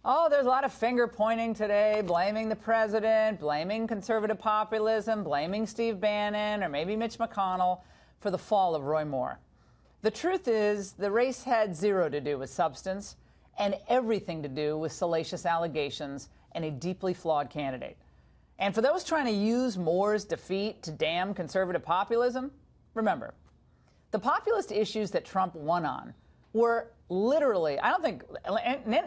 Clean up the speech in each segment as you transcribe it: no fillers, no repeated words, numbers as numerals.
Oh, there's a lot of finger pointing today, blaming the president, blaming conservative populism, blaming Steve Bannon or maybe Mitch McConnell for the fall of Roy Moore. The truth is, the race had zero to do with substance and everything to do with salacious allegations and a deeply flawed candidate. And for those trying to use Moore's defeat to damn conservative populism, remember, the populist issues that Trump won on were literally, I don't think,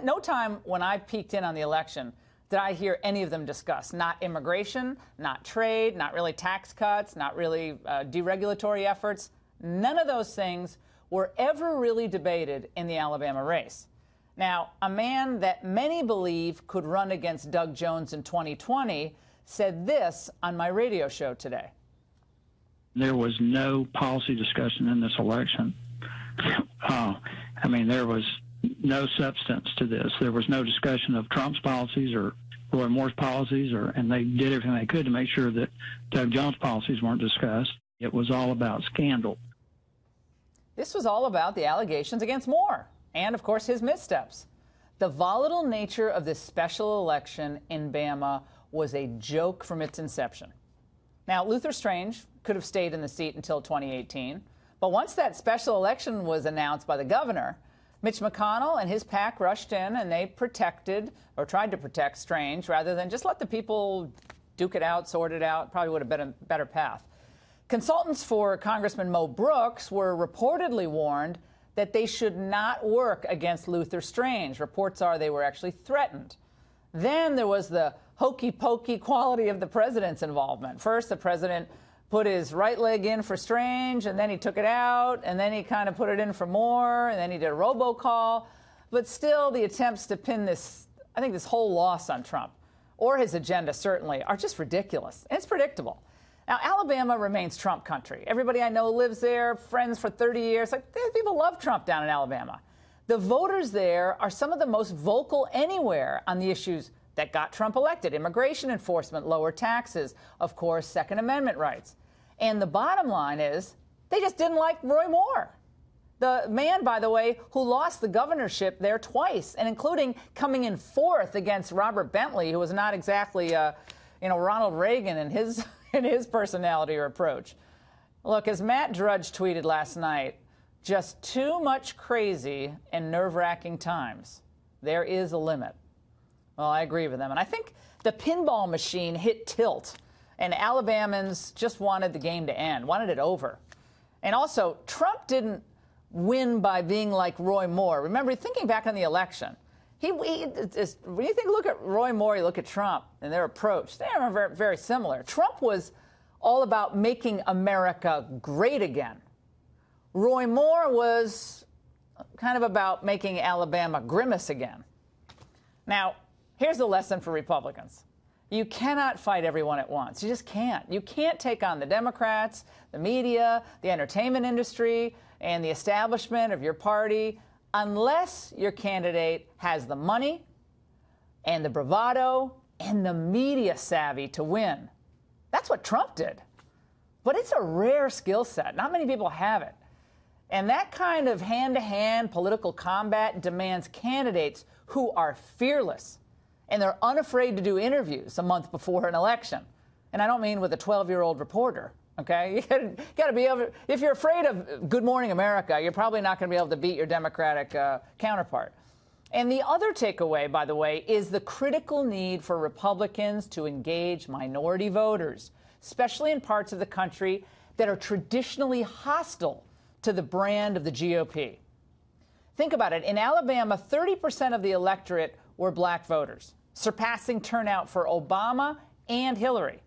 no time when I peeked in on the election did I hear any of them discussed. Not immigration, not trade, not really tax cuts, not really deregulatory efforts. None of those things were ever really debated in the Alabama race. Now, a man that many believe could run against Doug Jones in 2020 said this on my radio show today. There was no policy discussion in this election. There was no substance to this. There was no discussion of Trump's policies or Roy Moore's policies, and they did everything they could to make sure that Doug Jones' policies weren't discussed. It was all about scandal. This was all about the allegations against Moore and, of course, his missteps. The volatile nature of this special election in Bama was a joke from its inception. Now, Luther Strange could have stayed in the seat until 2018, but once that special election was announced by the governor, Mitch McConnell and his pack rushed in and they protected, or tried to protect, Strange rather than just let the people duke it out, sort it out. Probably would have been a better path. Consultants for Congressman Mo Brooks were reportedly warned that they should not work against Luther Strange. Reports are they were actually threatened. Then there was the hokey-pokey quality of the president's involvement. First, the president put his right leg in for Strange, and then he took it out, and then he kind of put it in for Moore, and then he did a robocall. But still, the attempts to pin this, I think this whole loss on Trump, or his agenda certainly, are just ridiculous. And it's predictable. Now, Alabama remains Trump country. Everybody I know lives there, friends for 30 years. People love Trump down in Alabama. The voters there are some of the most vocal anywhere on the issues that got Trump elected: immigration enforcement, lower taxes, of course, Second Amendment rights. And the bottom line is they just didn't like Roy Moore, the man, by the way, who lost the governorship there twice, and including coming in fourth against Robert Bentley, who was not exactly, Ronald Reagan in his personality or approach. Look, as Matt Drudge tweeted last night, just too much crazy and nerve-wracking times. There is a limit. Well, I agree with them. And I think the pinball machine hit tilt, and Alabamans just wanted the game to end, wanted it over. And also, Trump didn't win by being like Roy Moore. Remember, thinking back on the election, when you look at Roy Moore, you look at Trump and their approach, they are very, very similar. Trump was all about making America great again. Roy Moore was kind of about making Alabama grimace again. Now, here's the lesson for Republicans. You cannot fight everyone at once. You just can't. You can't take on the Democrats, the media, the entertainment industry, and the establishment of your party unless your candidate has the money and the bravado and the media savvy to win. That's what Trump did. But it's a rare skill set. Not many people have it. And that kind of hand-to-hand political combat demands candidates who are fearless, and they're unafraid to do interviews a month before an election. And I don't mean with a 12-year-old reporter, okay? You got to be able, if you're afraid of Good Morning America, you're probably not going to be able to beat your Democratic counterpart. And the other takeaway, by the way, is the critical need for Republicans to engage minority voters, especially in parts of the country that are traditionally hostile to the brand of the GOP. Think about it. In Alabama, 30% of the electorate were black voters, surpassing turnout for Obama and Hillary.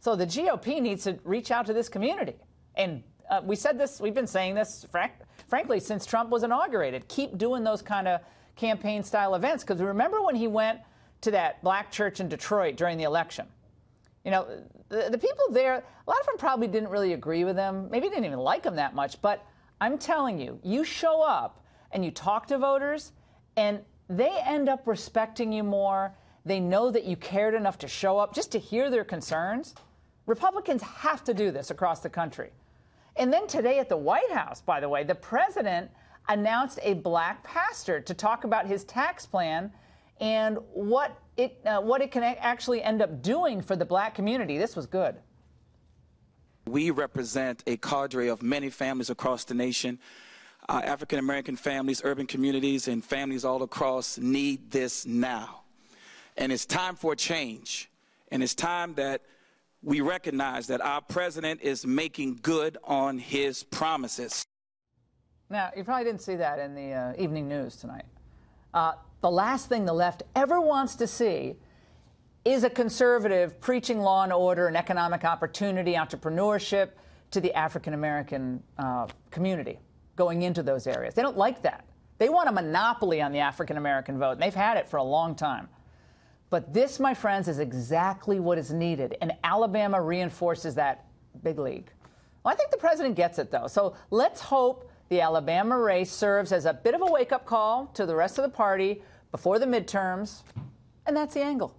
So the GOP needs to reach out to this community. And we've been saying this, frankly, since Trump was inaugurated. Keep doing those kind of campaign-style events. Because remember when he went to that black church in Detroit during the election? You know, the people there, a lot of them probably didn't really agree with him. Maybe didn't even like him that much. But I'm telling you, you show up and you talk to voters, and they end up respecting you more. They know that you cared enough to show up just to hear their concerns. Republicans have to do this across the country. And then today at the White House, by the way, the president announced a black pastor to talk about his tax plan and what it can actually end up doing for the black community. This was good. We represent a cadre of many families across the nation. African-American families, urban communities, and families all across need this now. And it's time for a change. And it's time that we recognize that our president is making good on his promises. Now, you probably didn't see that in the evening news tonight. The last thing the left ever wants to see is a conservative preaching law and order and economic opportunity, entrepreneurship to the African-American community going into those areas. They don't like that. They want a monopoly on the African-American vote, and they've had it for a long time. But this, my friends, is exactly what is needed, and Alabama reinforces that big league. Well, I think the president gets it, though. So let's hope the Alabama race serves as a bit of a wake-up call to the rest of the party before the midterms, and that's the angle.